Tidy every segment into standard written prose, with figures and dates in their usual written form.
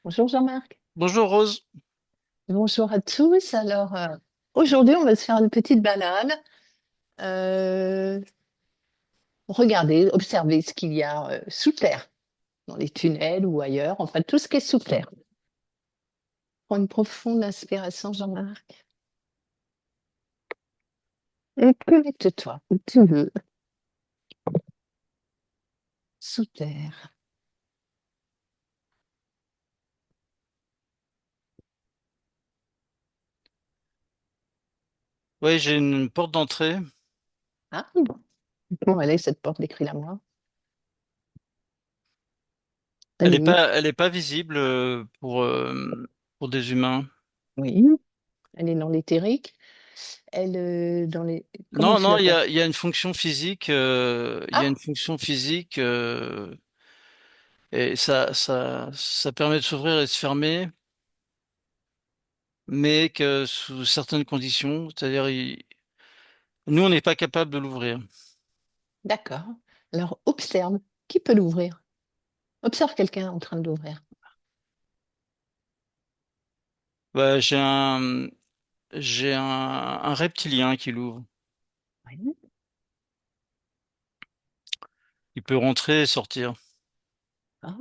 Bonjour Jean-Marc. Bonjour Rose. Bonjour à tous. Aujourd'hui, on va se faire une petite balade. Euh, Regarder, observer ce qu'il y a sous terre, dans les tunnels ou ailleurs, enfin tout ce qui est sous terre. Prends une profonde inspiration, Jean-Marc. Et connecte-toi où tu veux, sous terre. Oui, j'ai une porte d'entrée. Ah, bon, allez, cette porte, décris-la moi. Elle est où? Elle est pas visible pour des humains. Oui, elle est dans l'éthérique. Elle, dans les... Comment Non, tu non, l'aperçois? il y a une fonction physique. Il y a une Ah, fonction physique et ça permet de s'ouvrir et de se fermer, mais que sous certaines conditions. Nous, on n'est pas capable de l'ouvrir. d'accord. Alors, observe. Qui peut l'ouvrir? Observe quelqu'un en train de l'ouvrir. Bah, j'ai un reptilien qui l'ouvre. Oui. Il peut rentrer et sortir. Ah.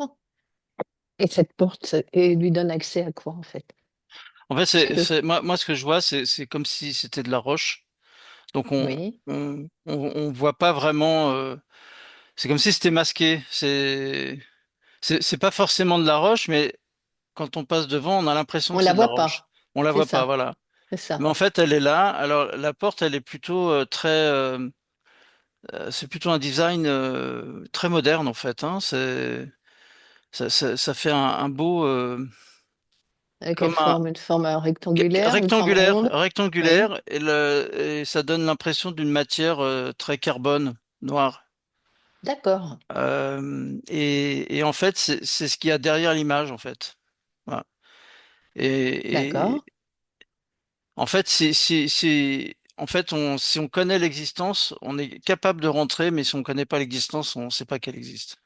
Et cette porte et lui donne accès à quoi en fait? En fait, Chez eux. moi, ce que je vois, c'est comme si c'était de la roche. Donc Oui. on voit pas vraiment. C'est comme si c'était masqué. C'est pas forcément de la roche, mais quand on passe devant, on a l'impression On que la c'est de la voit roche. pas. On la C'est voit pas, ça. voilà. C'est ça. Mais en fait, elle est là. Alors la porte, elle est plutôt c'est plutôt un design très moderne en fait. Hein. Ça fait un beau Quelle comme un forme? Une forme rectangulaire, une forme ronde? Oui. rectangulaire et ça donne l'impression d'une matière très carbone, noire. D'accord. Et en fait, c'est ce qu'il y a derrière l'image, en fait. Voilà. Et D'accord. en fait, en fait, si on connaît l'existence, on est capable de rentrer, mais si on connaît pas l'existence, on ne sait pas qu'elle existe.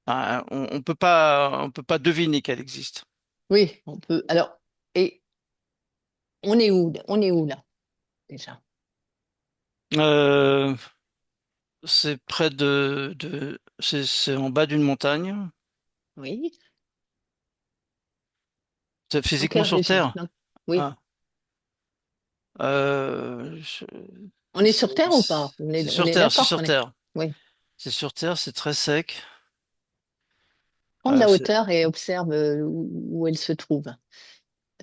Enfin, on peut pas deviner qu'elle existe. Oui, on peut. Alors, et on est où? On est où là, déjà? Euh, c'est près c'est en bas d'une montagne. Oui. C'est Dans physiquement quelle sur région? Terre. Oui. Ah. Euh, je- On est sur Terre ou pas? c'est On sur est Terre, c'est d'accord sur qu'on est. Terre. Oui. C'est sur Terre, c'est très sec. Prends de Euh, la c'est- hauteur et observe où elle se trouve,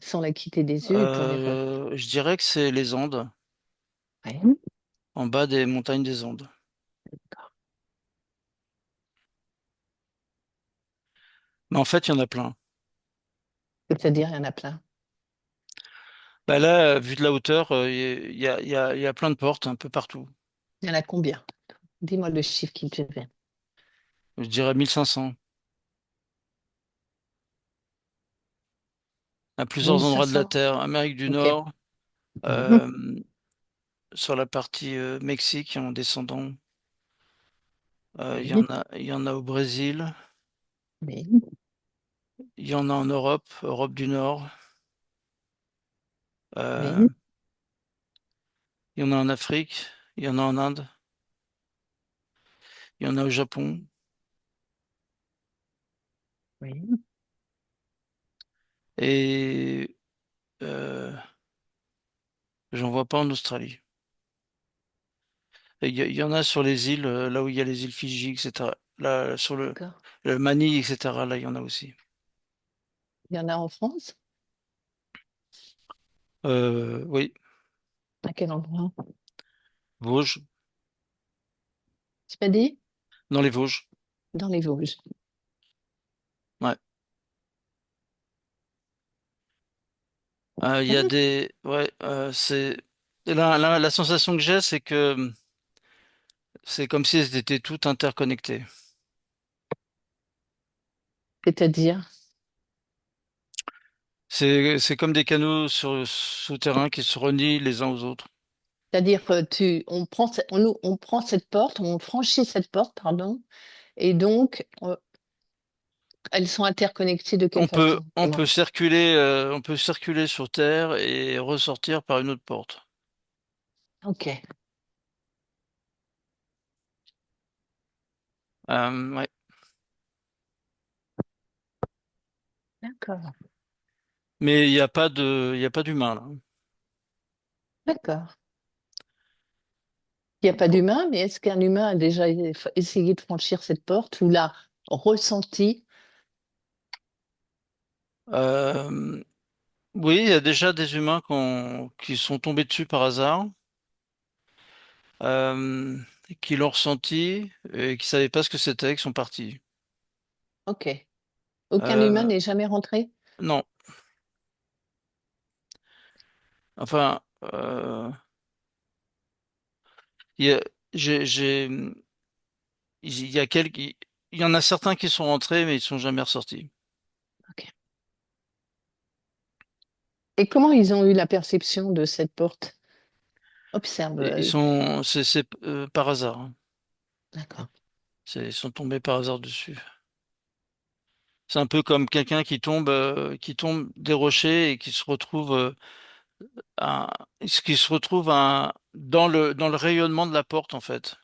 sans la quitter des yeux pour les. je dirais que c'est les Andes, Oui. en bas des montagnes des Andes. Mais en fait, il y en a plein. C'est-à-dire, il y en a plein. Bah là, vu de la hauteur, il y a plein de portes un peu partout. Il y en a combien? Dis-moi le chiffre qui te vient. Je dirais 1500 à plusieurs endroits de la 1500? Terre. Amérique du Ok. Nord, Mhm. euh, sur la partie Mexique en descendant. Oui, Il y en a au Brésil. oui, Il y en a en Europe, Europe du Nord. Euh, oui, il y en a en Afrique. Il y en a en Inde. Il y en a au Japon. oui. Et euh, j'en vois pas en Australie. Et il y en a sur les îles, là où il y a les îles Fidji, etc. Là, sur D'accord. le Manille, etc. Là, il y en a aussi. Il y en a en France? Oui, À quel endroit? Vosges, Tu m'as dit? dans les Vosges. Dans les Vosges. Ouais. Il y a Mhm. ouais, la sensation que j'ai, c'est que c'est comme si elles étaient toutes interconnectées. C'est-à-dire? C'est comme des canaux souterrains qui se renient les uns aux autres. C'est-à-dire que on prend, on prend cette porte, on franchit cette porte, pardon, et donc Elles sont interconnectées de quelle façon? Comment? On peut circuler sur Terre et ressortir par une autre porte. Ok, Ouais. d'accord, Mais il y a pas d'humain là. d'accord. Il n'y a pas d'humain, mais est-ce qu'un humain a déjà essayé de franchir cette porte ou l'a ressenti? Euh, oui, il y a déjà des humains qui sont tombés dessus par hasard, euh, qui l'ont ressenti et qui savaient pas ce que c'était, qui sont partis. Ok. Aucun humain Euh, n'est jamais rentré? non, enfin, il y a, j'ai, il y a quelques, il y en a certains qui sont rentrés, mais ils sont jamais ressortis. Ok. Et comment ils ont eu la perception de cette porte? Observe. Et ils sont, c'est par hasard, hein. D'accord. Ils sont tombés par hasard dessus. C'est un peu comme quelqu'un qui tombe des rochers et qui se retrouve, qui se retrouve dans le rayonnement de la porte, en fait.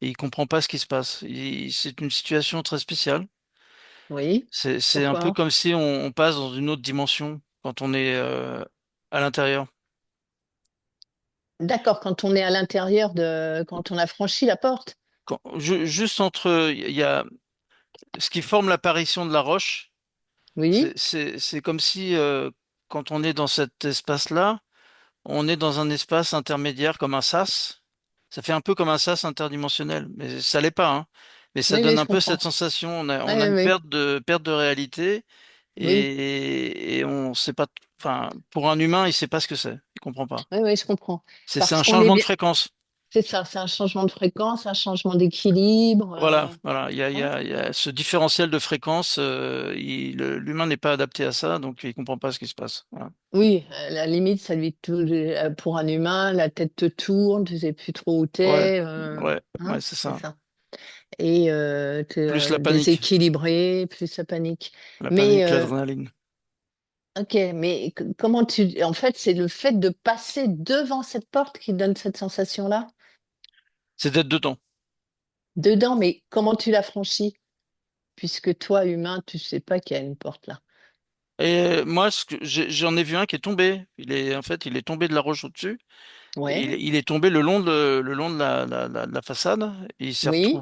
Et il comprend pas ce qui se passe. C'est une situation très spéciale. Oui. C'est un peu Pourquoi? comme si on passe dans une autre dimension quand on est, à l'intérieur. D'accord, quand on est à l'intérieur quand on a franchi la porte. Juste entre, il y a ce qui forme l'apparition de la roche. Oui, C'est comme si, quand on est dans cet espace-là, on est dans un espace intermédiaire comme un sas. Ça fait un peu comme un sas interdimensionnel, mais ça l'est pas, hein. Mais ça oui, oui, donne je un peu cette comprends. sensation. Oui, On a oui, une oui, perte de réalité oui, et on sait pas, enfin, pour un humain, il sait pas ce que c'est. Il comprend pas. oui, oui, je comprends. C'est Parce un qu'on est changement de bien. fréquence. C'est ça, c'est un changement de fréquence, un changement d'équilibre. Voilà. Hein. Il y a ce différentiel de fréquence. L'humain n'est pas adapté à ça, donc il comprend pas ce qui se passe. Voilà. Oui, à la limite, pour un humain, la tête te tourne, tu sais plus trop où Ouais, t'es. ouais, Hein, c'est c'est ça. ça. Et t'es Plus la panique, déséquilibré, plus ça panique. Mais l'adrénaline. ok, mais comment en fait, c'est le fait de passer devant cette porte qui donne cette sensation-là? C'est d'être dedans. Dedans, mais comment tu l'as franchie? Puisque toi, humain, tu sais pas qu'il y a une porte là. Et moi, j'en ai vu un qui est tombé. En fait, il est tombé de la roche au-dessus. Et Ouais, il est tombé le long de de la façade. Et oui.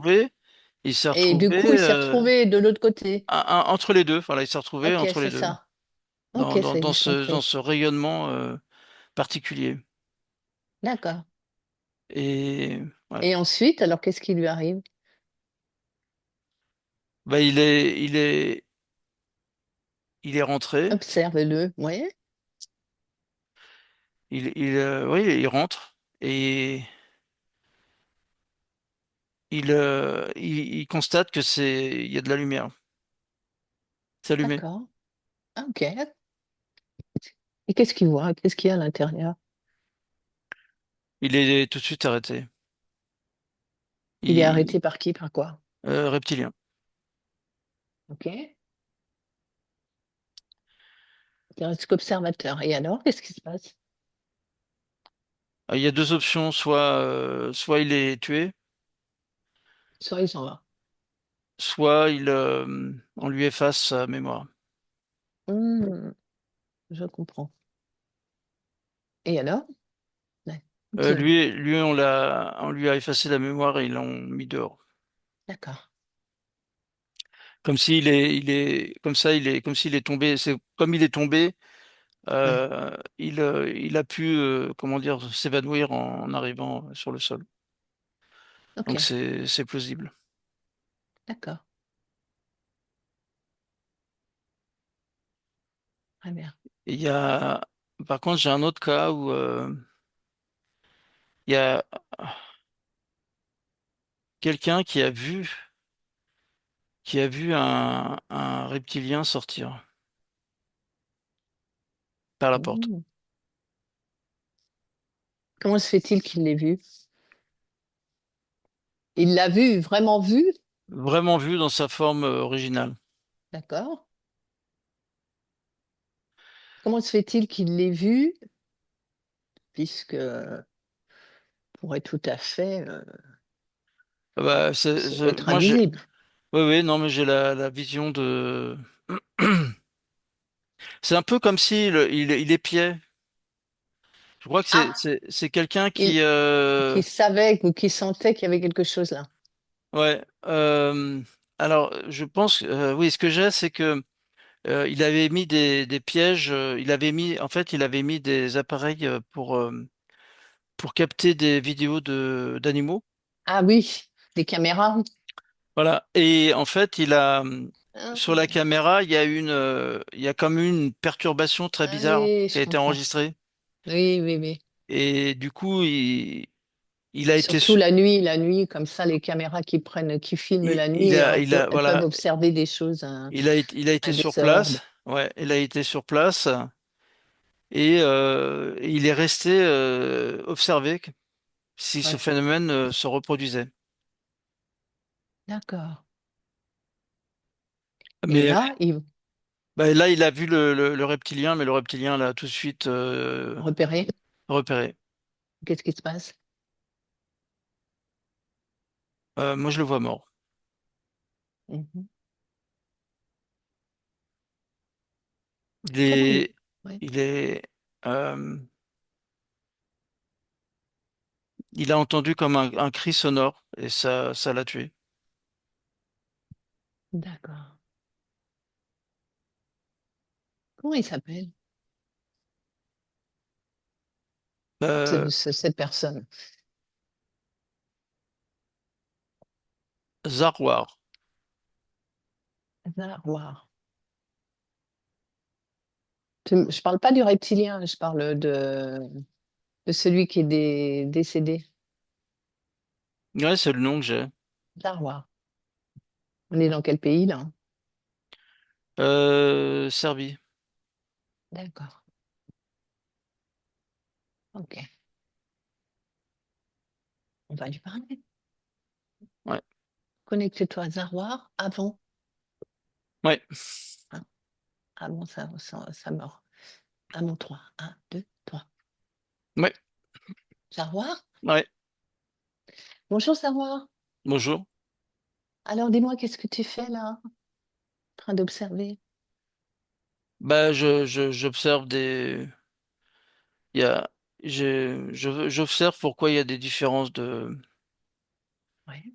il s'est Et du retrouvé, coup, il s'est retrouvé de l'autre côté. entre les deux. Voilà, il s'est retrouvé Ok, entre les c'est deux. ça. Ok, j'ai Dans compris. ce rayonnement, particulier. D'accord. Et, ouais. Et ensuite, alors qu'est-ce qui lui arrive? Bah, il est rentré. Observe-le. Ouais, Oui, il rentre. Et il constate que il y a de la lumière. C'est allumé. d'accord. Ah, ok. Et qu'est-ce qu'il voit? Qu'est-ce qu'il y a à l'intérieur? Il est tout de suite arrêté. Il est Il, arrêté par qui? Par quoi? reptilien. Ok. Il reste qu'observateur. Et alors, qu'est-ce qui se passe? Il y a deux options, soit il est tué, Soit il s'en va. soit on lui efface sa mémoire. Hmm, je comprends. Et alors? Ouais, continue. On lui a effacé la mémoire et ils l'ont mis dehors. D'accord. Comme s'il est tombé. C'est comme il est tombé, Ouais. il a pu, comment dire, s'évanouir en arrivant sur le sol. Ok. Donc c'est plausible. D'accord. Très bien. Et par contre, j'ai un autre cas où, il y a quelqu'un qui a vu un reptilien sortir par la porte. Hmm. Comment se fait-il qu'il l'ait vu? Il l'a vu, vraiment vu? Vraiment vu dans sa forme, originale. D'accord. Comment se fait-il qu'il l'ait vu? Puisque, pour être tout à fait, Ah bah, être moi, invisible. oui, oui, non, mais j'ai la vision de. C'est un peu comme si il épiait. Je crois que Ah, c'est quelqu'un il, qui, qui savait ou qui sentait qu'il y avait quelque chose là. ouais. Alors, je pense, oui, ce que j'ai, c'est que il avait mis des pièges. En fait, il avait mis des appareils pour capter des vidéos d'animaux. Ah oui, des caméras. Voilà. Et en fait, Ah, sur la caméra, il y a comme une perturbation très ah bizarre oui, qui je a été comprends. enregistrée. Oui, oui, oui. Et du coup, il a été, Surtout la nuit, comme ça, les caméras qui prennent, qui filment la nuit, elles peuvent voilà, observer des choses il a été sur indécevables. place. Ouais, il a été sur place et il est resté observer si ce Ouais, phénomène se reproduisait. d'accord. Et Mais là, il bah, là, il a vu le reptilien, mais le reptilien l'a tout de suite repérait. repéré. Qu'est-ce qui se passe? Moi, je le vois mort. Mhm. Il Comment il... est, Ouais, il est, euh, il a entendu comme un cri sonore et ça l'a tué. d'accord. Comment il s'appelle, Euh, cette personne? Zarwar. War. Je parle pas du reptilien, je parle de celui qui est décédé. Ouais, c'est le nom que j'ai. War. On est dans quel pays là? Serbie. D'accord. Ok. On va lui parler. Ouais, Connecte-toi à Zarwar avant, ouais, hein, avant sa mort. À mon 3. 1, 2, 3. ouais, Zarwar? ouais. Bonjour Zarwar. Bonjour. Alors dis-moi, qu'est-ce que tu fais là? En train d'observer? Bah, j'observe il y a, j'observe pourquoi il y a des différences Oui.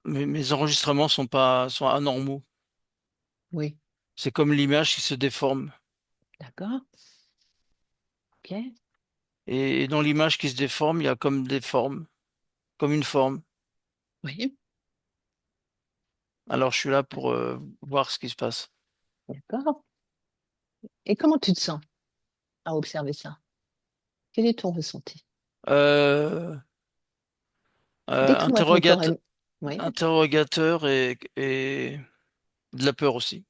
mes enregistrements sont anormaux. Oui. C'est comme l'image qui se déforme. D'accord. Ok. Et dans l'image qui se déforme, il y a comme des formes, comme une forme. Oui. Alors, je suis là pour voir ce qui se passe. D'accord. Et comment tu te sens à observer ça? Quel est ton ressenti? Euh, Décris-moi ton corps. interrogate, Oui. interrogateur et de la peur aussi.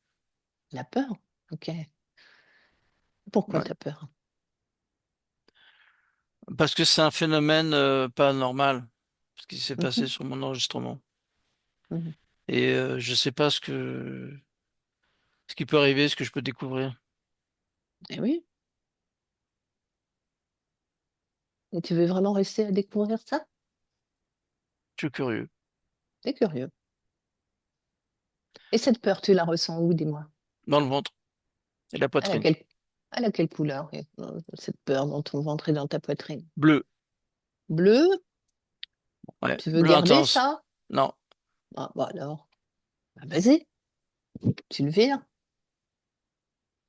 La peur. Ok. Pourquoi Ouais. tu as peur? Parce que c'est un phénomène pas normal, ce qui s'est passé Mhm, sur mon enregistrement. mhm. Et je sais pas ce qui peut arriver, ce que je peux découvrir. Eh oui. Et tu veux vraiment rester à découvrir ça? Je suis curieux. C'est curieux. Et cette peur, tu la ressens où, dis-moi? Dans le ventre et la Elle a poitrine. quelle, elle a quelle couleur, cette peur dans ton ventre et dans ta poitrine? Bleu. Bleu? Ouais. Tu veux Bleu garder intense. ça? Non. Ah, bah alors, bah vas-y, tu le vires,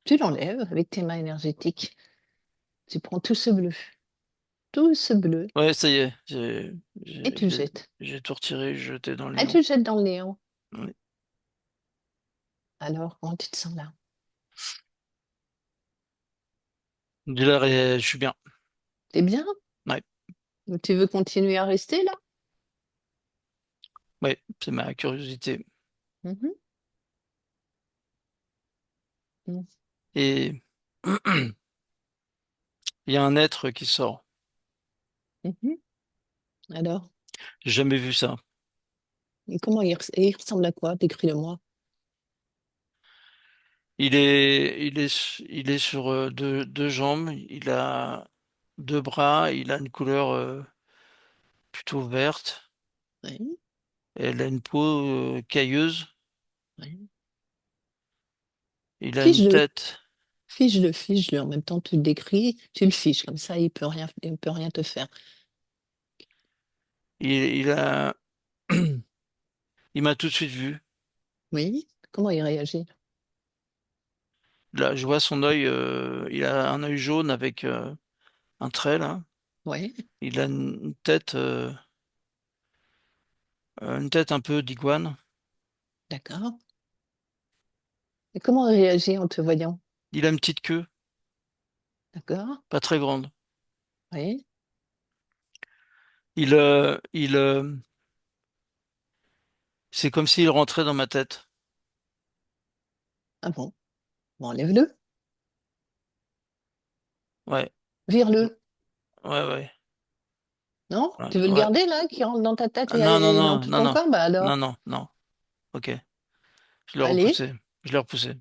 tu l'enlèves avec tes mains énergétiques. Tu prends tout ce bleu, Ouais, ça y est. et tu le jettes. J'ai tout retiré, jeté dans le Ah, tu néant. le jettes dans le néant. Ouais. Alors, comment tu te sens là? Je suis bien. T'es bien? Ouais. Tu veux continuer à rester là? Ouais. C'est ma curiosité. Mhm, mhm, Et il y a un être qui sort. mhm. Alors, J'ai jamais vu ça. et comment il ressemble à quoi? Décris-le-moi. il est sur deux jambes. Il a deux bras. Il a une couleur plutôt verte. Oui, Elle a une peau cailleuse. oui. Il a une Fiche-le, tête. fiche-le, fiche-le. En même temps, tu le décris, tu le fiches. Comme ça, il peut rien te faire. Il a, il m'a tout de suite vu. Oui. Comment il réagit? Là, je vois son œil. Il a un œil jaune avec un trait là. Oui, Il a une tête un peu d'iguane. d'accord. Et comment il réagit en te voyant? Il a une petite queue, D'accord. pas très grande. Oui. C'est comme s'il rentrait dans ma tête. Ah bon? Bon, enlève-le. Ouais, Vire-le. ouais. Non? Ouais, Tu veux le ouais. garder là, qui rentre dans ta tête Ah, non, non, et dans non, tout non, ton non, corps? Bah non, alors, non, non. Ok, je l'ai allez. repoussé. Je l'ai repoussé.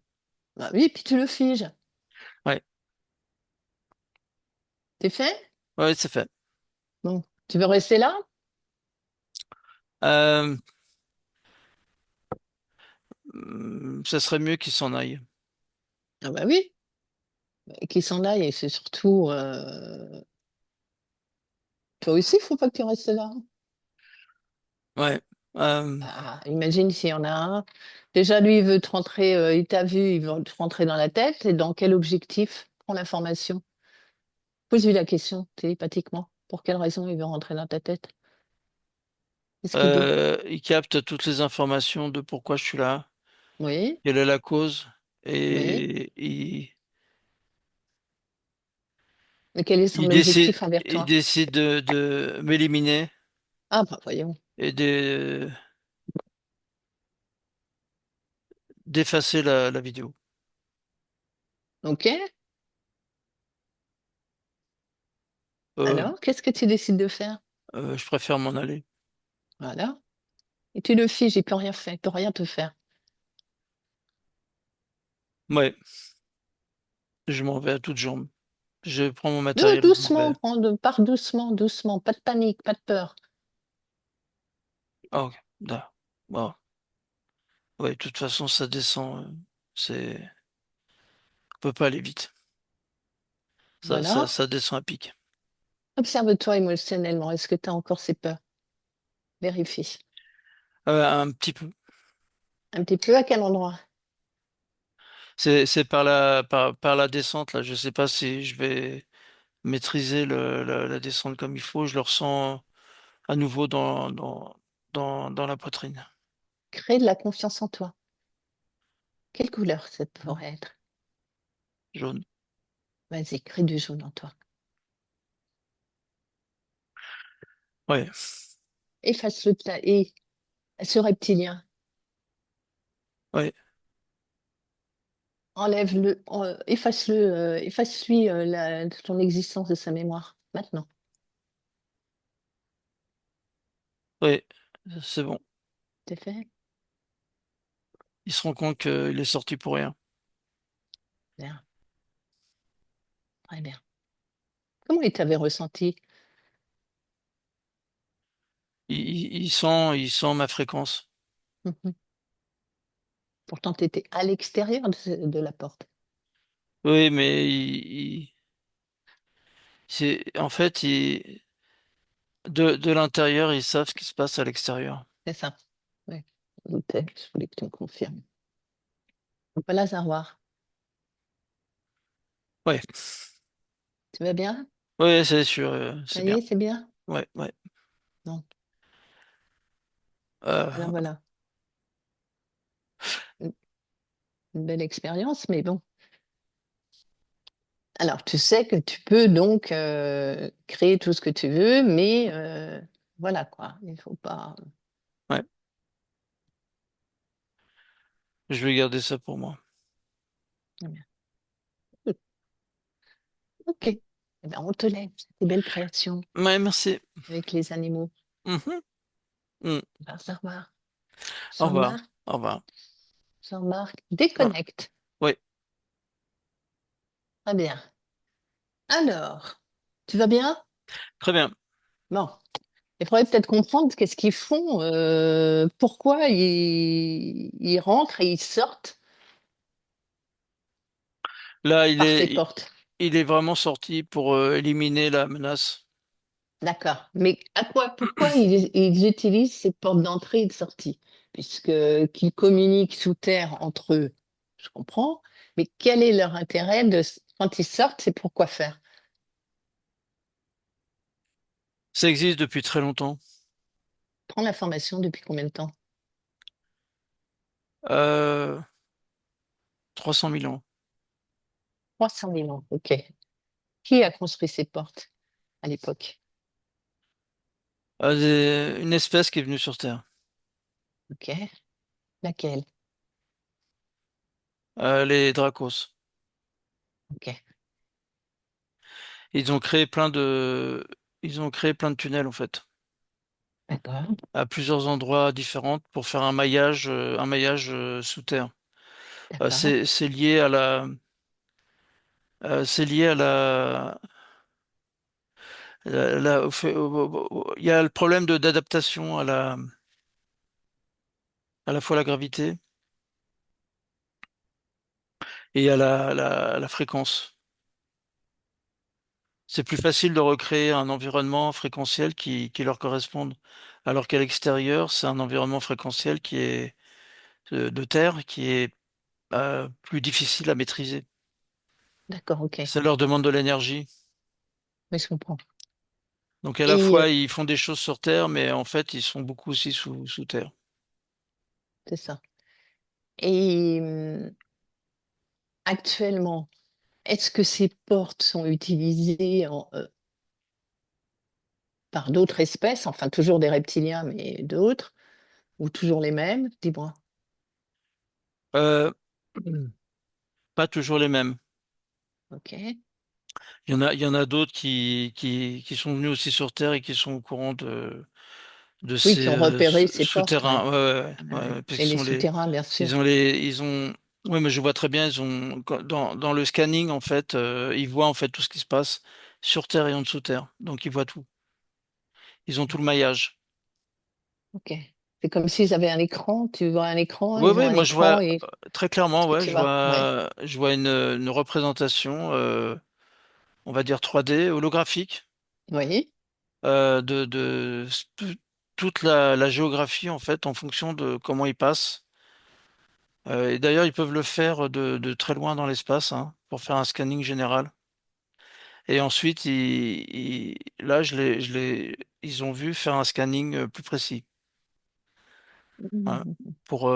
Bah oui, puis tu le figes. Ouais, C'est fait? ouais, c'est fait. Bon. Tu veux rester là? Euh, Ça serait mieux qu'il s'en aille. Ah bah oui. Et qu'il s'en aille et c'est surtout, toi aussi, il faut pas que tu restes là. Ouais. Euh, Ah, imagine s'il y en a un. Déjà, lui, il veut te rentrer, il t'a vu, il veut te rentrer dans la tête. Et dans quel objectif? Prends l'information. Pose-lui la question télépathiquement. Pour quelle raison il veut rentrer dans ta tête? Qu'est-ce qu'il veut? il capte toutes les informations de pourquoi je suis là, Oui, quelle est la cause, oui. et Mais quel est son objectif envers il toi? décide de m'éliminer Ah bah voyons. et d'effacer la vidéo. OK. Euh, Alors, qu'est-ce que tu décides de faire? je préfère m'en aller. Voilà. Et tu le figes, il peut rien faire, il peut rien te faire. Ouais, je m'en vais à toutes jambes. Je prends mon matériel et je m'en Doucement, vais. prends pars doucement, doucement, pas de panique, pas de peur. Ah, ok, bon. Ouais, de toute façon, ça descend. On peut pas aller vite. Voilà. Ça descend à pic. Observe-toi émotionnellement. Est-ce que tu as encore ces peurs? Vérifie. Un petit peu. Un petit peu à quel endroit? C'est par la descente, là. Je sais pas si je vais maîtriser la descente comme il faut. Je le ressens à nouveau dans la poitrine. Crée de la confiance en toi. Quelle couleur ça pourrait être? Jaune. Vas-y, crée du jaune en toi. Ouais, Efface-le de ta et ce reptilien. ouais, Enlève-le, efface-le, efface-lui ton existence de sa mémoire. Maintenant, ouais. C'est bon. c'est fait? Il se rend compte qu'il est sorti pour rien. Bien, très bien. Comment il t'avait ressenti? Il sent ma fréquence. Mhm. Pourtant, tu étais à l'extérieur de la porte. Oui, mais en fait, de l'intérieur, ils savent ce qui se passe à l'extérieur. C'est ça. Oui. Je doutais, je voulais que tu me confirmes. Voilà, Zarwar. Ouais, Tu vas bien? ouais, c'est sûr, Ça c'est y bien. est, c'est bien? Ouais. Non. Alors Euh, voilà, une une belle expérience, mais bon. Alors, tu sais que tu peux donc créer tout ce que tu veux, mais voilà quoi. Il faut pas. ouais, je vais garder ça pour moi. Ok. Eh ben, on te laisse. Tes belles créations Ouais, merci. avec les animaux. Mhm. Mm. Ben, Jean-Marc, Au revoir. Jean-Marc, Au revoir. Jean-Marc, Ah, déconnecte. ouais. Très bien. Alors, tu vas bien? Très bien. Bon. Il faudrait peut-être comprendre qu'est-ce qu'ils font, pourquoi ils rentrent et ils sortent Là, par ces portes. il est vraiment sorti pour éliminer la menace. D'accord. Mais à quoi, pourquoi ils utilisent ces portes d'entrée et de sortie? Puisque qu'ils communiquent sous terre entre eux, je comprends. Mais quel est leur intérêt quand ils sortent, c'est pour quoi faire? Ça existe depuis très longtemps. Prends l'information depuis combien de temps? Euh, 300 000 ans. 300 000 ans. OK. Qui a construit ces portes à l'époque? Une espèce qui est venue sur Terre. OK. Laquelle? Les Dracos. OK. Ils ont créé plein de, ils ont créé plein de tunnels en fait, D'accord. à plusieurs endroits différents pour faire un maillage sous terre. D'accord. C'est lié à c'est lié à au fait- il y a le problème d'adaptation à la fois la gravité et à la fréquence. C'est plus facile de recréer un environnement fréquentiel qui leur corresponde, alors qu'à l'extérieur, c'est un environnement fréquentiel qui est de terre qui est plus difficile à maîtriser. D'accord. OK. Ça leur demande de l'énergie. Oui, je comprends. Donc à la Et fois, ils font des choses sur terre, mais en fait, ils sont beaucoup aussi sous terre. c'est ça. Et actuellement, est-ce que ces portes sont utilisées par d'autres espèces, enfin toujours des reptiliens, mais d'autres, ou toujours les mêmes? Dis-moi. Euh, Pas toujours les mêmes. OK. Il y en a d'autres qui sont venus aussi sur Terre et qui sont au courant de Oui, ces qui ont repéré ces portes, souterrains. ouais. Ouais, parce Et qu'ils les sont souterrains, bien sûr. ils ont, ouais, mais je vois très bien, ils ont, dans le scanning, en fait, ils voient, en fait, tout ce qui se passe sur Terre et en dessous Terre. Donc, ils voient tout. Ils ont tout le maillage. OK. C'est comme s'ils avaient un écran, tu vois un écran, Oui, ils ont oui, un moi, je écran vois et très clairement, est-ce que ouais, tu vois? Ouais. je vois une représentation, on va dire 3D, holographique, Oui. de toute la géographie, en fait, en fonction de comment ils passent. Et d'ailleurs, ils peuvent le faire de très loin dans l'espace, hein, pour faire un scanning général. Et ensuite, là, ils ont vu faire un scanning plus précis, hein, Mmh. pour,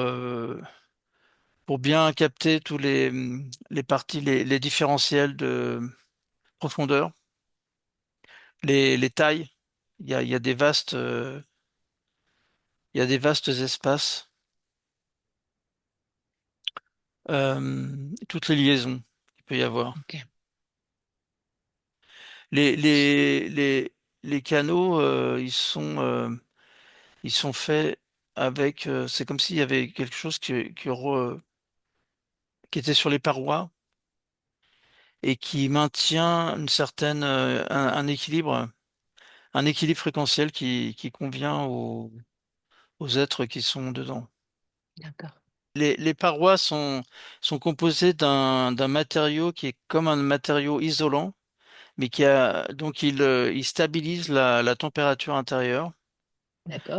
pour bien capter tous les parties, les différentiels de profondeur, les tailles. Il y a des il y a des vastes espaces, toutes les liaisons qu'il peut y avoir. OK. Les, les, les, les canaux, ils sont faits avec, c'est comme s'il y avait quelque chose qui était sur les parois et qui maintient une certaine, un équilibre fréquentiel qui convient aux êtres qui sont dedans. D'accord. Les parois sont composées d'un matériau qui est comme un matériau isolant, mais donc il stabilise la température intérieure,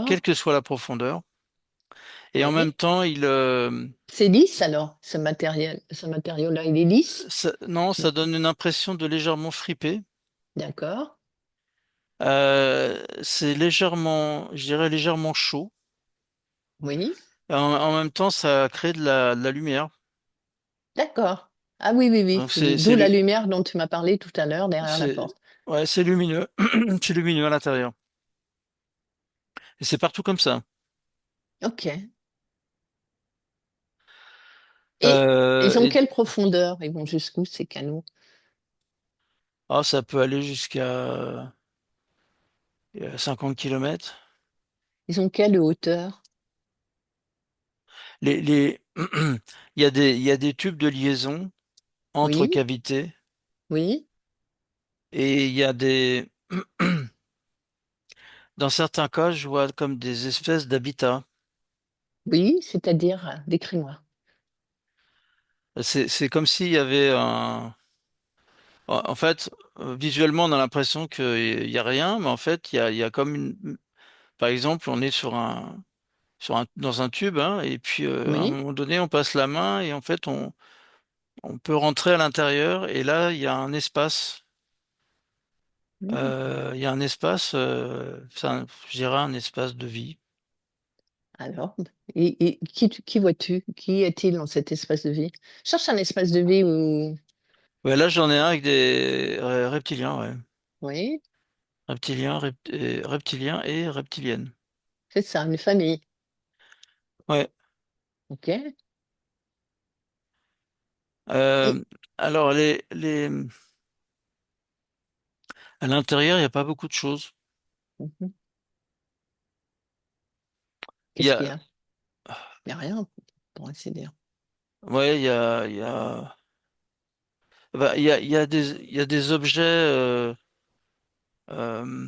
quelle D'accord. que soit la profondeur. Et en même Oui. temps, C'est lisse alors, ce matériel, ce matériau-là, il est lisse? non, Tu me- ça donne une impression de légèrement fripé. D'accord. C'est légèrement, je dirais légèrement chaud. Oui. En même temps, ça crée de la lumière. D'accord. Ah oui, oui, oui, Donc oui. D'où la lumière dont tu m'as parlé tout à l'heure derrière la c'est, porte. ouais, c'est lumineux. C'est lumineux à l'intérieur. Et c'est partout comme ça. OK. Et ils ont Et quelle profondeur? Ils vont jusqu'où ces canaux? ça peut aller jusqu'à 50 kilomètres. Ils ont quelle hauteur? Les, il y a il y a des tubes de liaison entre Oui. cavités. Oui, Et il y a dans certains cas, je vois comme des espèces d'habitats. oui, c'est-à-dire, décris-moi. C'est comme s'il y avait en fait, visuellement, on a l'impression qu'il y a rien, mais en fait, il y a comme par exemple, on est dans un tube, hein, et puis à un Oui. moment donné, on passe la main et en fait, on peut rentrer à l'intérieur et là, il y a un espace. Mhm. Il y a un espace, je dirais un espace de vie. Alors, et qui vois-tu? Qui est-il dans cet espace de vie? Cherche un espace de vie où Ouais, là, j'en ai un avec des reptiliens, ouais. oui, Reptiliens et reptiliennes. c'est ça, une famille. Ouais. OK. Et Euh, alors, à l'intérieur, il n'y a pas beaucoup de choses. mmh Il y Qu'est-ce qu'il y a, a? Il y a rien, pour ainsi dire. ouais, bah, il y a des objets, euh,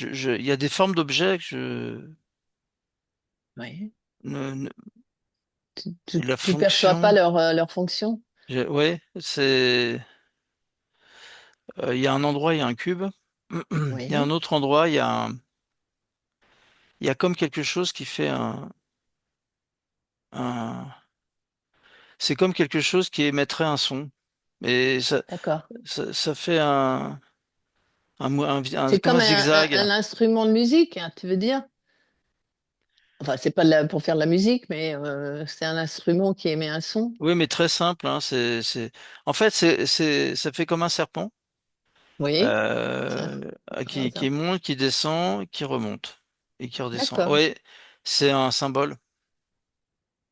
il y a des formes d'objets que Oui. ne, ne- Tu la tu perçois pas fonction, leur fonction? ouais, il y a un endroit, il y a un cube. Il y a un Oui, autre endroit, il y a comme quelque chose qui fait un, c'est comme quelque chose qui émettrait un son. Et d'accord. ça fait C'est comme un comme zigzag. un instrument de musique, hein, tu veux dire? Enfin, c'est pas pour faire de la musique, mais c'est un instrument qui émet un son? Oui, mais très simple, hein. En fait, ça fait comme un serpent, Oui, ça qui ça monte, qui descend, qui remonte et qui redescend. d'accord, Oui, c'est un symbole.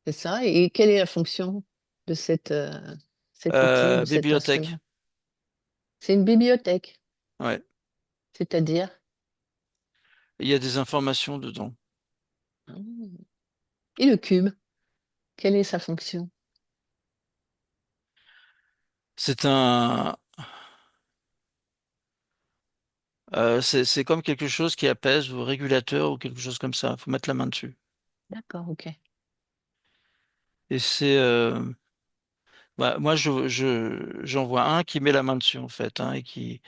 c'est ça et quelle est la fonction de cet outil, de cet Bibliothèque. instrument? C'est une bibliothèque, Ouais, c'est-à-dire? il y a des informations dedans. Mmh. Et le cube, quelle est sa fonction? C'est c'est comme quelque chose qui apaise ou régulateur ou quelque chose comme ça. Faut mettre la main dessus. D'accord, OK. Et bah, moi, j'en vois un qui met la main dessus, en fait, hein, et qui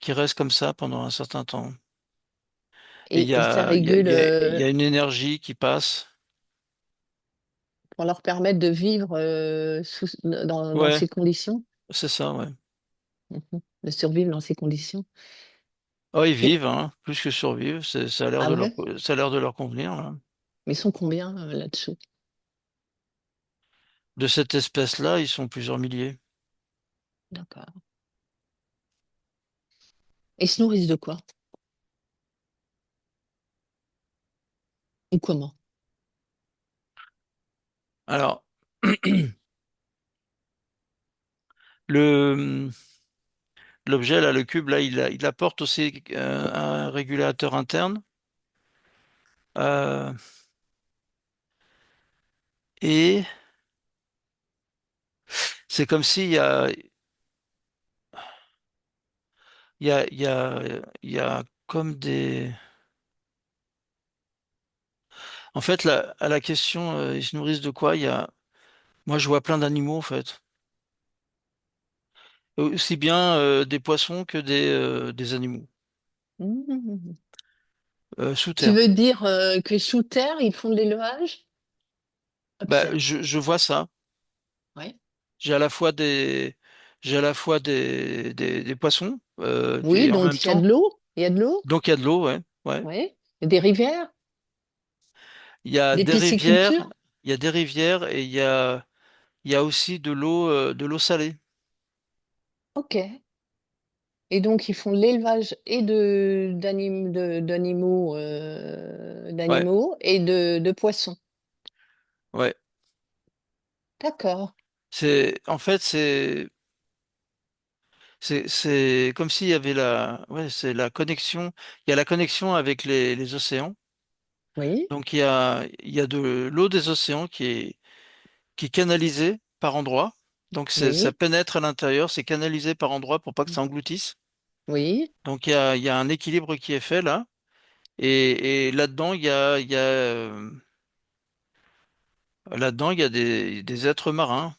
reste comme ça pendant un certain temps. Et Et ça régule, il y a une énergie qui passe. pour leur permettre de vivre, dans Ouais, ces conditions? c'est ça, ouais. De survivre dans ces conditions? Oh, ils Et vivent, hein, plus que survivent. ah ouais? Ça a l'air de leur convenir, là. Mais ils sont combien, là-dessous? De cette espèce-là, ils sont plusieurs milliers. D'accord. Et ils se nourrissent de quoi? Ou comment? Alors, le, l'objet, là, le cube, là, il apporte aussi un régulateur interne. Euh, et c'est comme s'il y a, il y a comme des... En fait, là, à la question, ils se nourrissent de quoi? Moi, je vois plein d'animaux, en fait. Aussi bien des poissons que des animaux. Mmh. Sous Tu terre. veux dire, que sous terre, ils font de l'élevage? Bah, Observe. je vois ça. Ouais. J'ai à la fois j'ai à la fois des poissons, Oui, et en même donc il y a temps, de l'eau? Il y a de l'eau? donc il y a de l'eau, ouais, ouais. Oui. Des rivières? Il y a Des des rivières, piscicultures? il y a des rivières et il y a aussi de l'eau salée. OK. Et donc ils font de l'élevage et Ouais, d'animaux et de poissons? ouais. D'accord. En fait, c'est comme s'il y avait ouais, c'est la connexion. Il y a la connexion avec les océans. Oui. Donc il y a de l'eau des océans qui est canalisée par endroits. Donc ça Oui, pénètre à l'intérieur, c'est canalisé par endroits pour pas que ça engloutisse. oui, Donc il y a un équilibre qui est fait là. Et là-dedans, là-dedans, il y a des êtres marins.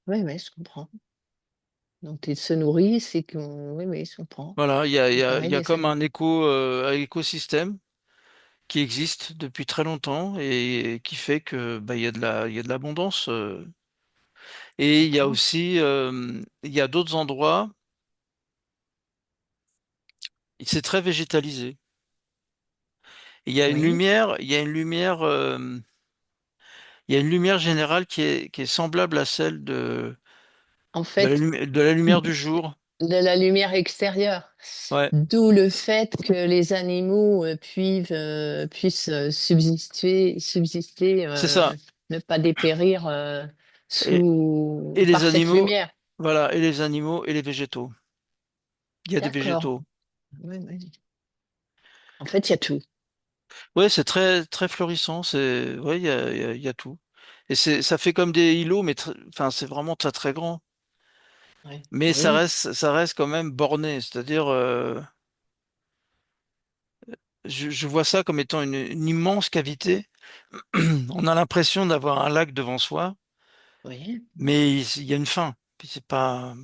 oui, oui, je comprends. Donc ils se nourrissent et qu'on oui, oui, je comprends. Voilà, il Pareil y a les comme animaux. un écosystème qui existe depuis très longtemps et qui fait que bah, il y a de l'abondance. Et il y a D'accord, aussi il y a d'autres endroits, c'est très végétalisé. oui. Il y a une lumière générale qui est semblable à celle En fait, de la lumière du jour. de la lumière extérieure. Ouais, D'où le fait que les animaux, puissent, subsister, c'est ça. ne pas dépérir, Et les par cette animaux, lumière. voilà, et les animaux et les végétaux. Il y a des D'accord. végétaux. Oui, oui. En fait, il y a tout. Ouais, c'est très très florissant. Ouais, il y a tout. Et ça fait comme des îlots, mais enfin, c'est vraiment très très grand. Ouais. Mais Oui, ça reste quand même borné. C'est-à-dire, je vois ça comme étant une immense cavité. On a l'impression d'avoir un lac devant soi, oui. mais il y a une fin. Puis c'est pas,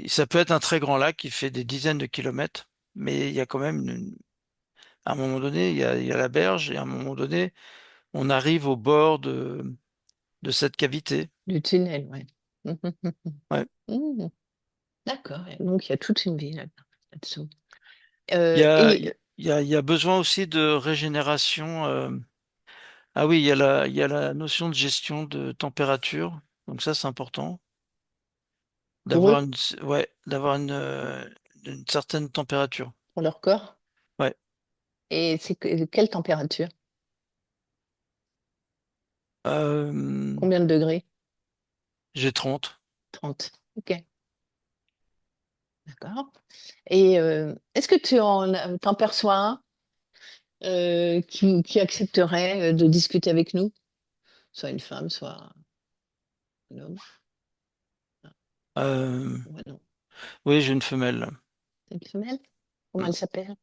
ça peut être un très grand lac qui fait des dizaines de kilomètres, mais il y a quand même à un moment donné, il y a la berge, et à un moment donné, on arrive au bord de cette cavité. Du tunnel, ouais. Ouais. Mmh. D'accord, et donc il y a toute une vie là-dessous. Il y a besoin aussi de régénération. Ah oui, il y a la notion de gestion de température. Donc ça, c'est important. Pour eux, D'avoir une certaine température. pour leur corps? Ouais. Et c'est quelle température? Euh, Combien de degrés? j'ai 30. 30. OK, d'accord. Et est-ce que tu en perçois un, qui accepterait, de discuter avec nous? Soit une femme, soit un homme? Euh, Ouais, non, oui, j'ai une femelle. c'est une femelle? Comment Mm. elle s'appelle?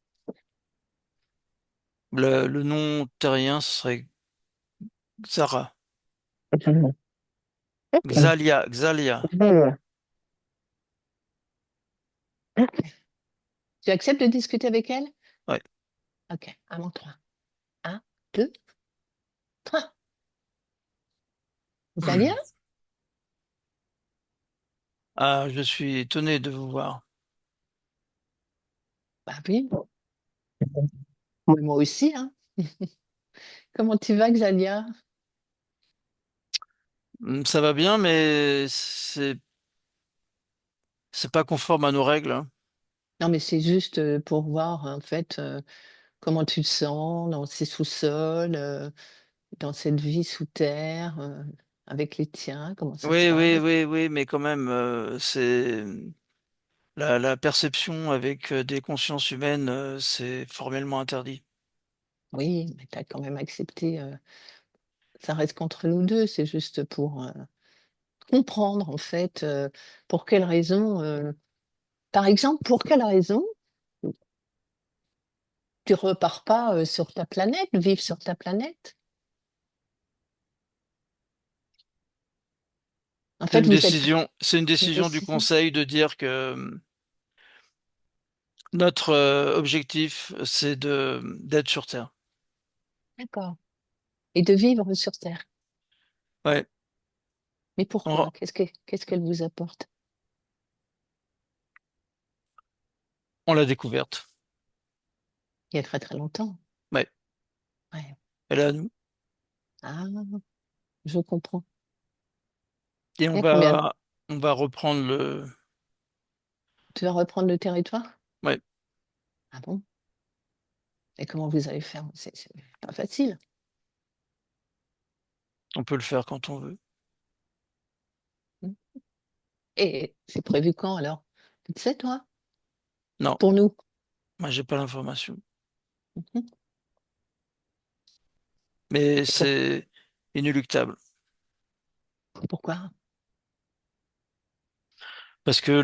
Le nom terrien serait Xara. Absolument. OK. Xalia. Mmh. OK. Tu acceptes de discuter avec elle? Ouais. OK, à mon 3. 1, 2, 3. Zalia? Ah, je suis étonné de vous voir. Bah oui. Oui, moi aussi, hein. Comment tu vas, Xalia? Ça va bien, mais c'est pas conforme à nos règles, hein. Non, mais c'est juste, pour voir, en fait, comment tu te sens dans ces sous-sols, dans cette vie sous terre, avec les tiens, comment ça se passe? Oui, mais quand même, c'est la perception avec des consciences humaines, c'est formellement interdit. Oui, mais tu as quand même accepté, ça reste qu'entre nous 2, c'est juste pour, comprendre, en fait, pour quelle raison, par exemple, pour quelle raison tu repars pas, sur ta planète, vivre sur ta planète? En fait, vous êtes C'est une une décision du décision. Conseil de dire que notre objectif, c'est d'être sur Terre. D'accord, et de vivre sur terre. Ouais, Mais on, pourquoi? Qu'est-ce qu'elle vous apporte? on l'a découverte. Il y a très, très longtemps. Ouais, Ouais. elle est à nous. Ah, je comprends. Et Il y a combien on va reprendre tu vas reprendre le territoire? ouais, Ah bon? Et comment vous allez faire? C'est pas facile. on peut le faire quand on veut. Mmh, et c'est prévu quand alors? Tu le sais toi? Non, Pour nous? moi, j'ai pas l'information. Mmh. Mais Et pour c'est inéluctable. Pourquoi? Parce que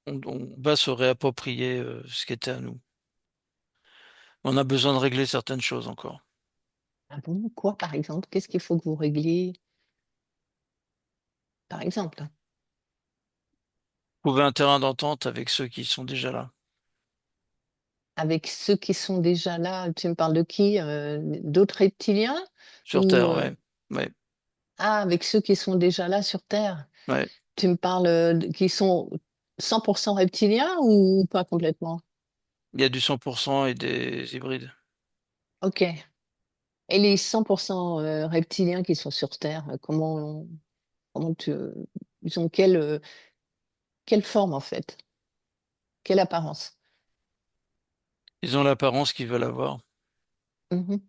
on va se réapproprier ce qui était à nous. On a besoin de régler certaines choses encore. Ah bon? Quoi, par exemple? Qu'est-ce qu'il faut que vous régliez, par exemple, hein? Trouver un terrain d'entente avec ceux qui sont déjà là. Avec ceux qui sont déjà là, tu me parles de qui? D'autres reptiliens? Sur Ou, Terre, ouais. Ouais, ah, avec ceux qui sont déjà là sur Terre? ouais. Tu me parles, qui sont 100% reptiliens ou pas complètement? Il y a du 100% et des hybrides. OK. Et les 100% reptiliens qui sont sur Terre, comment tu ils ont quelle forme, en fait? Quelle apparence? Ils ont l'apparence qu'ils veulent avoir. Mmh.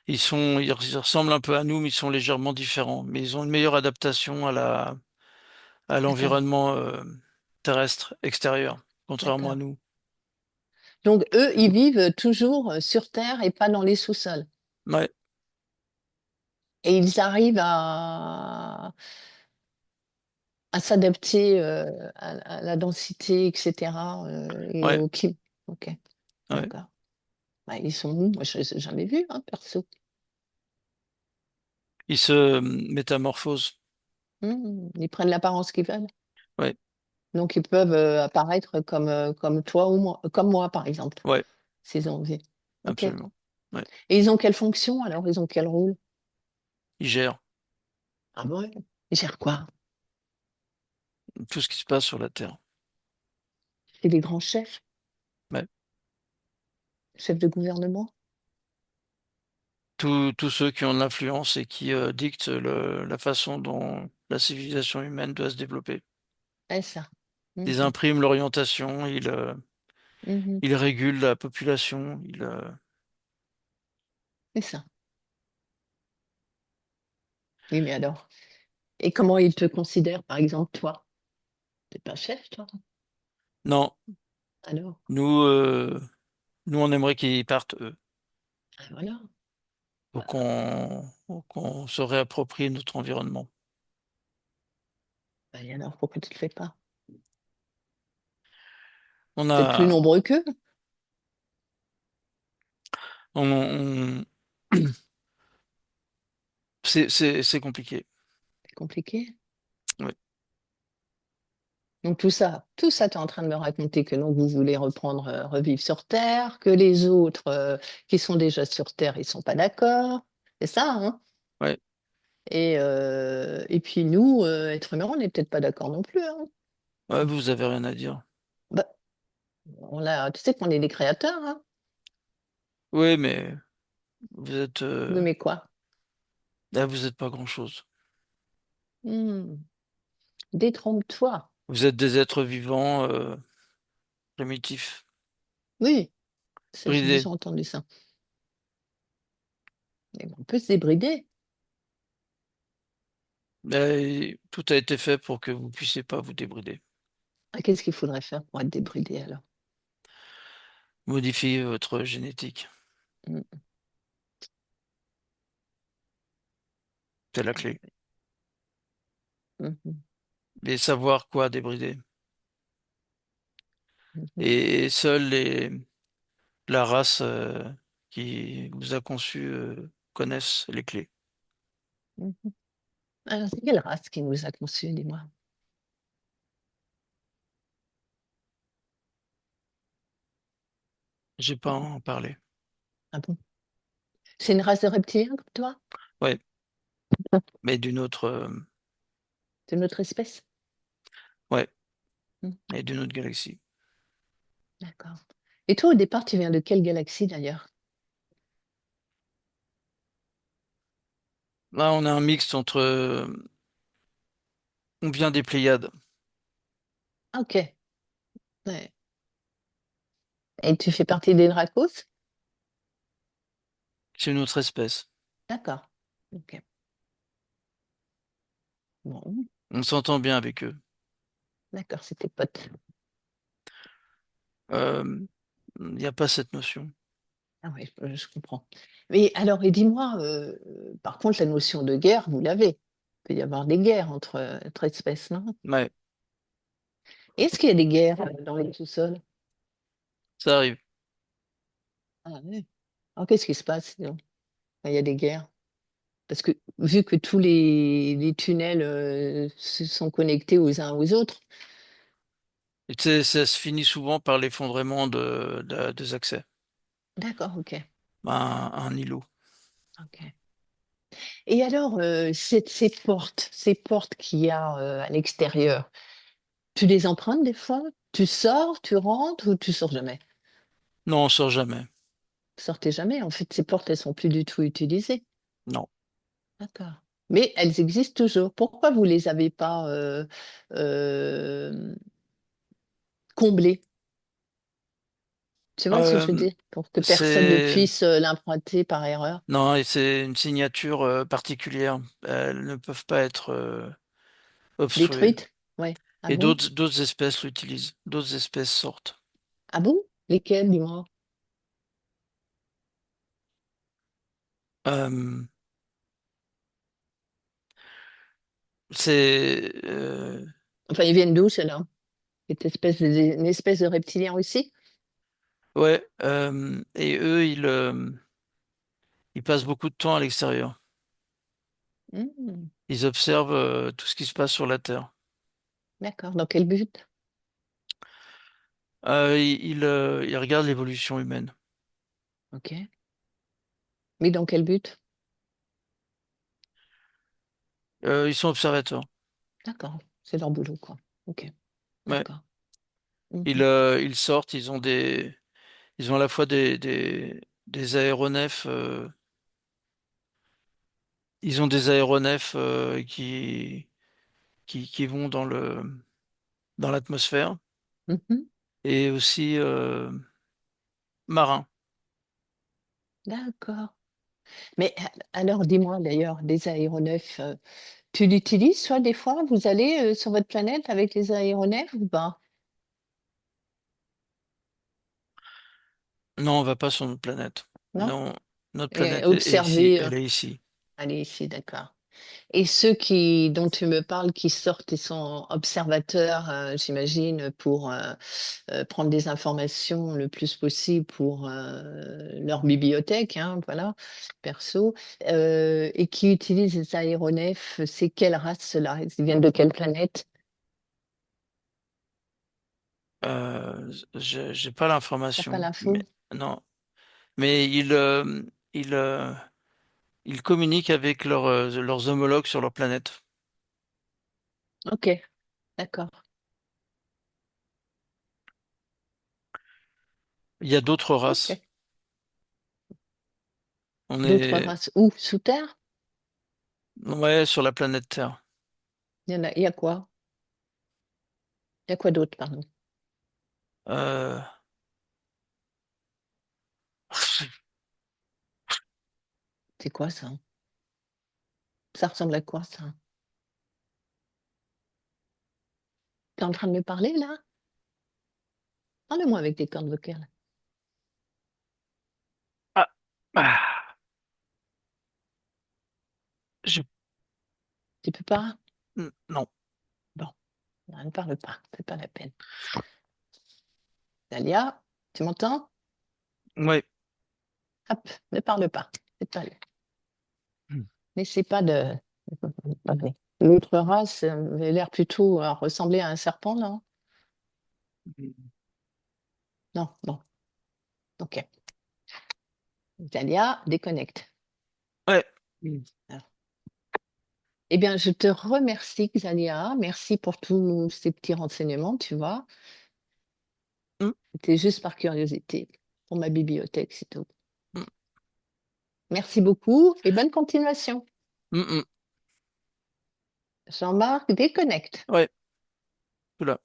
Ils ressemblent un peu à nous, mais ils sont légèrement différents. Mais ils ont une meilleure adaptation à D'accord, l'environnement terrestre extérieur, contrairement à d'accord. nous. Donc eux, ils vivent toujours, sur Terre et pas dans les sous-sols? Ouais, Et ils arrivent à s'adapter, à la densité et cetera, et ouais, au clim OK, ouais. d'accord. Bah, ils sont où? Moi, je les ai jamais vus, hein, perso. Ils se métamorphosent. Mmh, ils prennent l'apparence qu'ils veulent? Ouais, Donc ils peuvent, apparaître comme toi ou moi comme moi, par exemple, ouais, s'ils ont envie. OK. Et absolument. Ouais. ils ont quelle fonction alors? Ils ont quel rôle? Ils gèrent Ah bon? Ils gèrent quoi? tout ce qui se passe sur la Terre. C'est les grands chefs? Ouais. Chefs de gouvernement? Tous ceux qui ont de l'influence et qui dictent la façon dont la civilisation humaine doit se développer. C'est ça. Mmh Ils mh. impriment l'orientation, Mmh. ils régulent la population, C'est ça. Oui, mais alors? Et comment ils te considèrent, par exemple, toi? Tu es pas chef, toi? non, Alors? nous, nous on aimerait qu'ils partent eux, Ah voilà. pour qu'on se réapproprie notre environnement. Bah, et alors pourquoi tu le fais pas? On Tu es plus a, nombreux qu'eux? on- c'est compliqué. C'est compliqué. Oui, Donc tout ça, tu es en train de me raconter que donc vous voulez reprendre, revivre sur Terre, que les autres, qui sont déjà sur Terre, ils sont pas d'accord. C'est ça, hein? ouais, Et puis nous, êtres humains, on n'est peut-être pas d'accord non plus, hein? ouais, vous avez rien à dire. Bah, tu sais qu'on est les créateurs, hein? Oui, mais vous êtes, Oui, mais quoi? là, vous êtes pas grand-chose. Mmh, détrompe-toi. Vous êtes des êtres vivants primitifs, Oui, ça j'ai bridés. déjà entendu ça. Mais on peut se débrider. Mais tout a été fait pour que vous puissiez pas vous débrider. Ah, qu'est-ce qu'il faudrait faire pour être débridé alors? Modifier votre génétique, Mmh, c'est la ah oui, clé. oui. Mmh mh. Et savoir quoi débrider. Mmh mh. Et seuls la race qui vous a conçu connaissent les clés. Mmh mh. Alors c'est quelle race qui nous a conçus, dis-moi? J'ai pas à en parler. Ah bon? C'est une race de reptiliens comme toi? Ouais, mais d'une autre, C'est une autre espèce? ouais, Mmh, et d'une autre galaxie. d'accord. Et toi, au départ, tu viens de quelle galaxie d'ailleurs? Là, on a un mixte entre, on vient des Pléiades. Ah OK, ouais. Et tu fais partie des Dracos? C'est une autre espèce. D'accord. OK. Bon, On s'entend bien avec eux. d'accord, c'est tes potes. Euh, Il n'y a pas cette notion. Ah oui, je comprends. Mais alors, et dis-moi, par contre, la notion de guerre, vous l'avez. Il peut y avoir des guerres entre espèces, non? Ouais, Est-ce qu'il y a des guerres dans les sous-sols? ça arrive. Ah oui. Alors, qu'est-ce qui se passe sinon, quand il y a des guerres? Parce que vu que tous les tunnels se sont connectés aux uns aux autres, Et tu sais, ça se finit souvent par l'effondrement des accès d'accord, ok, à un îlot. ok. Et alors, ces portes qu'il y a à l'extérieur, tu les empruntes des fois? Tu sors, tu rentres ou tu sors jamais? Non, on sort jamais. Sortez jamais. En fait, ces portes, elles sont plus du tout utilisées. Non. D'accord. Mais elles existent toujours. Pourquoi vous les avez pas euh, comblées? Tu vois ce que je veux Euh, dire? Pour que personne ne c'est puisse l'emprunter par erreur. non, et c'est une signature particulière. Elles ne peuvent pas être obstruées. Détruites? Oui. Ah Et bon? d'autres espèces l'utilisent. D'autres espèces sortent. Ah bon? Lesquelles, dis-moi? Euh, c'est Enfin, ils viennent d'où, ceux-là? Une espèce de reptilien aussi? ouais. Et eux, ils passent beaucoup de temps à l'extérieur. Hmm, Ils observent tout ce qui se passe sur la Terre. d'accord. Dans quel but? Ils regardent l'évolution humaine. Ok. Mais dans quel but? Ils sont observateurs. D'accord. C'est leur boulot, quoi. Ok. Ouais. D'accord. Mhm. Ils sortent. Ils ont à la fois des aéronefs. Ils ont des aéronefs qui vont dans l'atmosphère Mhm. et aussi marins. D'accord. Mais alors, dis-moi d'ailleurs, des aéronefs, tu l'utilises, soit des fois, vous allez sur votre planète avec les aéronefs ou pas? Non, on va pas sur notre planète. Non? Non, notre Et planète est ici. observer, Elle est ici. allez ici, d'accord. Et dont tu me parles, qui sortent et sont observateurs, j'imagine, pour prendre des informations le plus possible pour leur bibliothèque, hein, voilà, perso, et qui utilisent les aéronefs, c'est quelle race ceux-là? Ils viennent de quelle planète? J'ai pas T'as pas l'information, mais l'info? non. Mais ils, euh, ils communiquent avec leurs homologues sur leur planète. Ok, d'accord. Il y a d'autres Ok. races. On D'autres est, races où? Sous terre? ouais, sur la planète Terre. Il y a quoi? Il y a quoi d'autre, pardon? Euh, C'est quoi ça? Ça ressemble à quoi ça? Tu es en train de me parler là? Parle-moi avec des cordes vocales. ah, ah, je- Tu peux pas? non. Bon, non, ne parle pas, c'est pas la peine. Dalia, tu m'entends? Ouais. Hop, ne parle pas. C'est pas N'essaie pas de. L'autre race avait l'air plutôt à ressembler à un serpent, non? Non, bon, ok. Dalia, déconnecte. Ouais. Alors, eh bien, je te remercie, Xalia. Merci pour tous ces petits renseignements, tu vois. Mm, C'était juste par curiosité. Pour ma bibliothèque, c'est tout. mm, Merci beaucoup et bonne continuation. mm, mm. Jean-Marc, déconnecte. Ouais. Oula.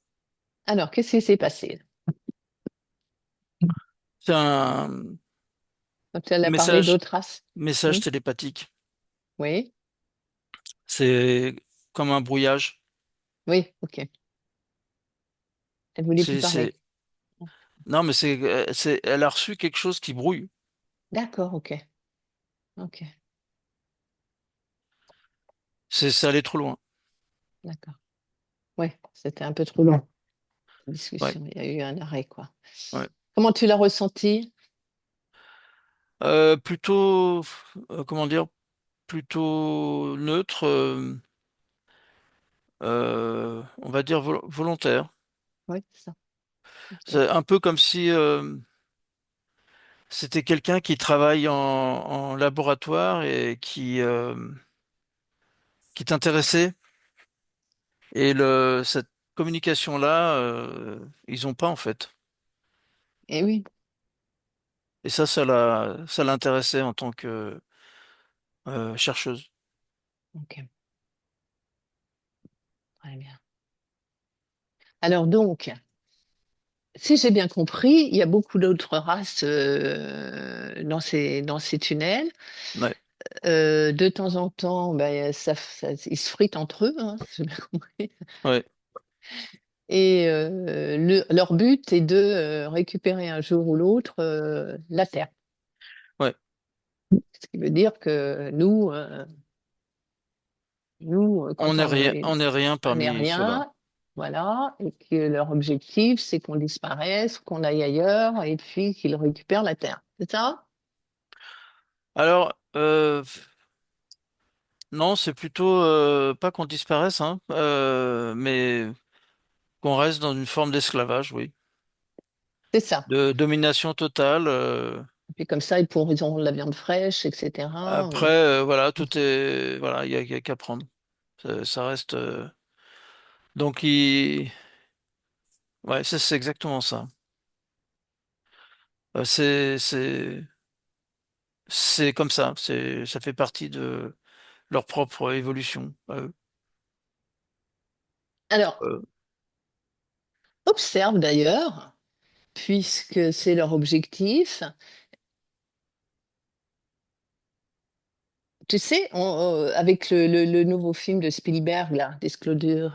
Alors, qu'est-ce qui s'est passé? C'est un Donc, tu as parlé message, d'autres races. message Hmm. télépathique. Oui, C'est comme un brouillage. oui, ok. Elle voulait plus C'est, parler. c'est, non, mais elle a reçu quelque chose qui brouille. D'accord, ok. Ok, C'est allé trop loin. d'accord. Ouais, c'était un peu trop long, la Ouais, discussion. Il y a eu un arrêt, quoi. ouais. Comment tu l'as ressenti? Plutôt, comment dire, plutôt neutre, on va dire volontaire. Oui, c'est ça. Ok. C'est un peu comme si c'était quelqu'un qui travaille en laboratoire et qui t'intéressait. Et cette communication-là, ils ont pas en fait. Et oui, Et ça l'intéressait en tant que chercheuse. ok, très bien. Alors donc, si j'ai bien compris, il y a beaucoup d'autres races dans ces tunnels. Ouais, De temps en temps, ben, ils se fritent entre eux, hein, si j'ai bien compris. ouais, Et leur but est de récupérer un jour ou l'autre la Terre. ouais. Ce qui veut dire que nous quand On n'est rien on n'est parmi cela. rien, voilà, et que leur objectif, c'est qu'on disparaisse, qu'on aille ailleurs, et puis qu'ils récupèrent la Terre. C'est ça? Alors, non, c'est plutôt pas qu'on disparaisse, hein, mais qu'on reste dans une forme d'esclavage, oui, C'est ça. de domination totale. Et puis comme ça, ils auront de la viande fraîche, etc. Après, voilà, tout est, voilà, il y a qu'à prendre. Ça reste. Donc, ouais, c'est exactement ça. C'est comme ça. Ça fait partie de leur propre évolution. Alors, Euh, observe d'ailleurs, puisque c'est leur objectif. Tu sais, avec le nouveau film de Spielberg, là, Disclosure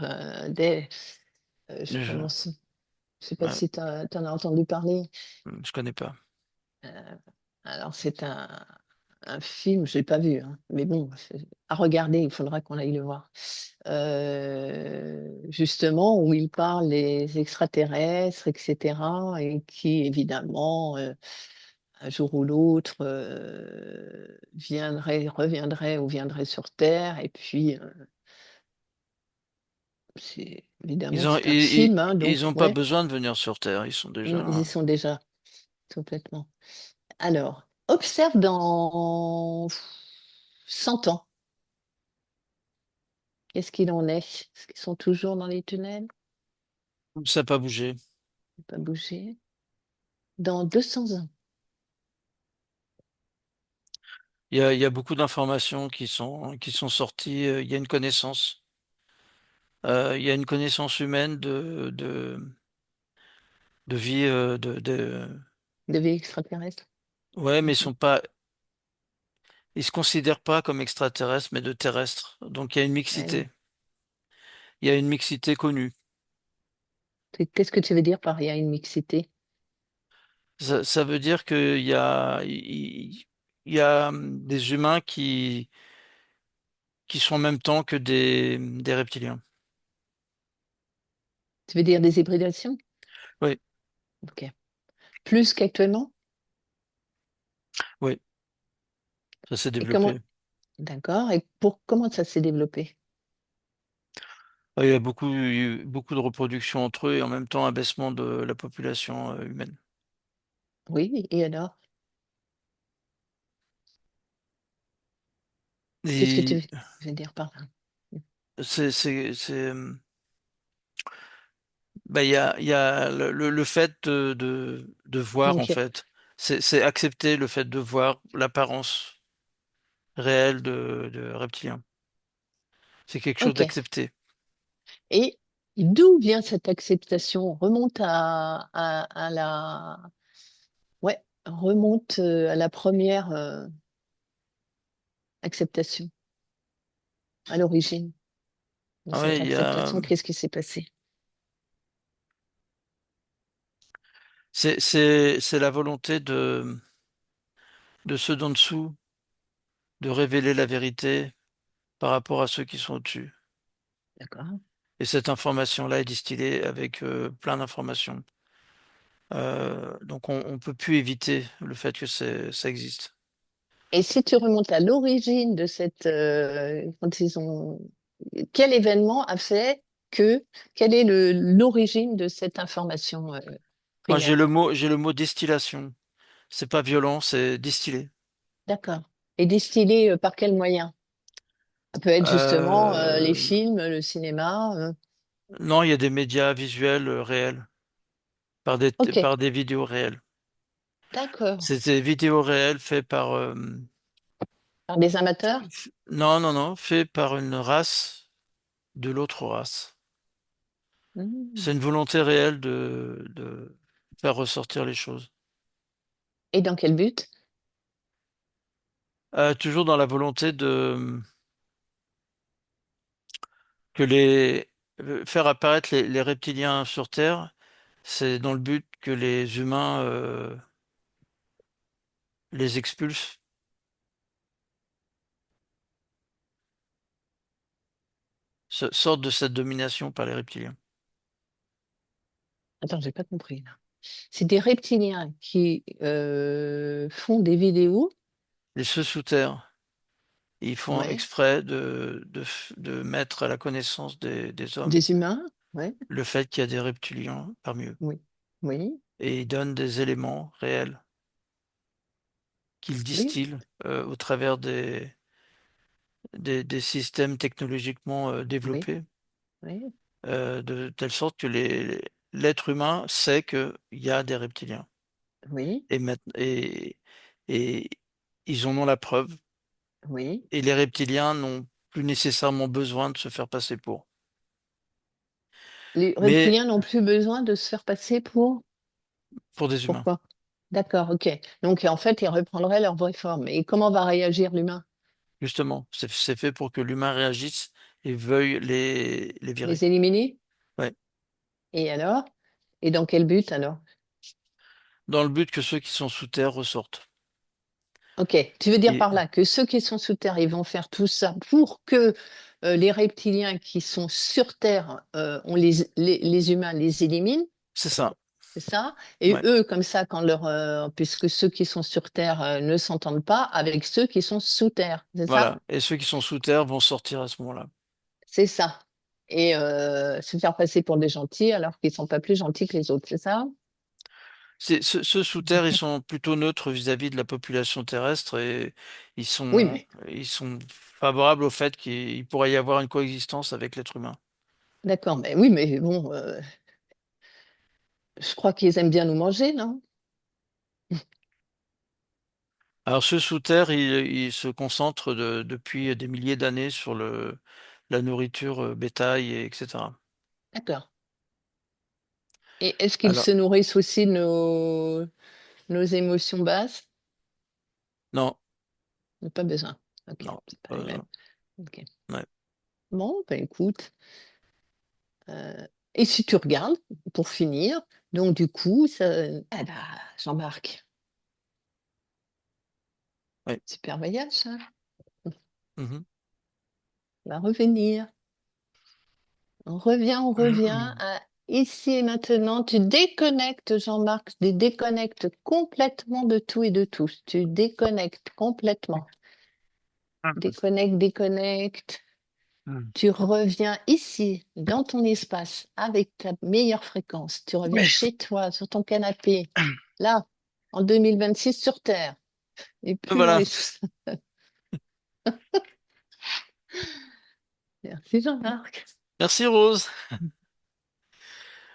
je je, prononce, je sais pas ouais, si tu en as entendu parler. je connais pas. Euh, alors, c'est un film, je l'ai pas vu, hein, mais bon, à regarder, il faudra qu'on aille le voir. Justement, où il parle des extraterrestres, etc., et qui, évidemment, un jour ou l'autre, reviendrait ou viendrait sur Terre. Et puis, évidemment, c'est un film, hein, Ils donc, ont pas ouais, besoin de venir sur Terre. Ils sont ils y déjà. sont déjà complètement. Alors, observe dans 100 ans. Qu'est-ce qu'il en est? Est-ce qu'ils sont toujours dans les tunnels? Ça n'a pas bougé. Ils n'ont pas bougé. Dans 200 ans. Il y a beaucoup d'informations qui sont sorties. Il y a une connaissance. Il y a une connaissance humaine de vie. De vie extraterrestre? Ouais, mais Mhm. ils se considèrent pas comme extraterrestres, mais de terrestres. Donc il y a une Ah oui. mixité. Il y a une mixité connue. Qu'est-ce que tu veux dire par il y a une mixité? Ça veut dire il y a des humains qui sont en même temps que des reptiliens. Tu veux dire des hybridations? Oui, Ok. Plus qu'actuellement? oui, ça s'est Et comment? développé. D'accord. Et comment ça s'est développé? Il y a eu beaucoup de reproduction entre eux et en même temps abaissement de la population humaine. Oui, et alors? Qu'est-ce que tu Et veux dire par là? bah, il y a le fait de voir en Donc, fait. C'est accepter le fait de voir l'apparence réelle de reptilien. C'est quelque chose ok. d'accepté. Et d'où vient cette acceptation? Remonte ouais, remonte à la première acceptation, à l'origine de Ah cette ouais, il y a, acceptation. Qu'est-ce qui s'est passé? c'est la volonté de ceux d'en dessous, de révéler la vérité par rapport à ceux qui sont au-dessus. D'accord. Et cette information-là est distillée avec plein d'informations. Donc on peut plus éviter le fait que ça existe. Et si tu remontes à l'origine de quand quel événement a fait que, quelle est l'origine de cette information Moi primaire? j'ai le mot distillation. C'est pas violent, c'est distillé. D'accord. Et distillé par quel moyen? Ça peut être justement les Euh, films, le cinéma. non, il y a des médias visuels réels, Ok, par des vidéos réelles. d'accord. C'est des vidéos réelles faites par Par des amateurs? non, fait par une race de l'autre race. Hmm. C'est une volonté réelle de faire ressortir les choses. Et dans quel but? Toujours dans la volonté de que les faire apparaître les reptiliens sur Terre, c'est dans le but que les humains les expulsent, sortent de cette domination par les reptiliens. Attends, j'ai pas compris là. C'est des reptiliens qui font des vidéos, Les ceux sous terre, ils font ouais, exprès de mettre à la connaissance des hommes des humains, ouais, le fait qu'il y a des reptiliens parmi eux. oui, oui, Et ils donnent des éléments réels qu'ils oui, distillent au travers des systèmes technologiquement oui, développés, oui, de telle sorte que l'être humain sait qu'il y a des reptiliens. oui, Et, et ils en ont la preuve. oui. Et les reptiliens n'ont plus nécessairement besoin de se faire passer pour. Les Mais reptiliens n'ont plus besoin de se faire passer pour... pour des humains, Pourquoi? D'accord, ok. Donc en fait, ils reprendraient leur vraie forme. Et comment va réagir l'humain? justement, c'est fait pour que l'humain réagisse et veuille les virer. Les éliminer? Ouais. Et alors? Et dans quel but alors? Dans le but que ceux qui sont sous terre ressortent. Ok, tu veux dire Et par là que ceux qui sont sous terre, ils vont faire tout ça pour que les reptiliens qui sont sur terre, les humains les éliminent, c'est ça. c'est ça? Et Ouais. eux, comme ça, puisque ceux qui sont sur terre ne s'entendent pas avec ceux qui sont sous terre, c'est ça? Voilà. Et ceux qui sont sous terre vont sortir à ce moment-là. C'est ça. Et se faire passer pour des gentils alors qu'ils sont pas plus gentils que les autres, c'est ça? Ceux sous terre, ils sont plutôt neutres vis-à-vis de la population terrestre et Oui, mais ils sont favorables au fait qu'il pourrait y avoir une coexistence avec l'être humain. d'accord, mais oui, mais bon, je crois qu'ils aiment bien nous manger, non? Alors ceux sous terre, ils se concentrent depuis des milliers d'années sur la nourriture bétail, etc. D'accord. Et est-ce qu'ils Alors, se nourrissent aussi de nos émotions basses? non, Pas besoin. Ok, non. c'est pas les mêmes. Ok. Ouais. Bon, ben écoute. euh, et si tu regardes, pour finir, donc du coup, ah bah, Jean-Marc, Ouais. super voyage, ça. Mhm. On va revenir. On revient à ici et maintenant. Tu déconnectes, Jean-Marc, tu déconnectes complètement de tout et de tous. Tu déconnectes complètement. Déconnecte, déconnecte. Mhm. Tu reviens ici, dans ton espace, avec ta meilleure fréquence. Tu reviens Mais chez toi, sur ton canapé, là, en 2026 sur Terre, et plus dans voilà. les sous. Merci Jean-Marc. Merci Rose.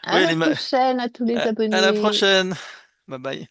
À Oui, la prochaine à tous les à la abonnés. prochaine. Bye bye.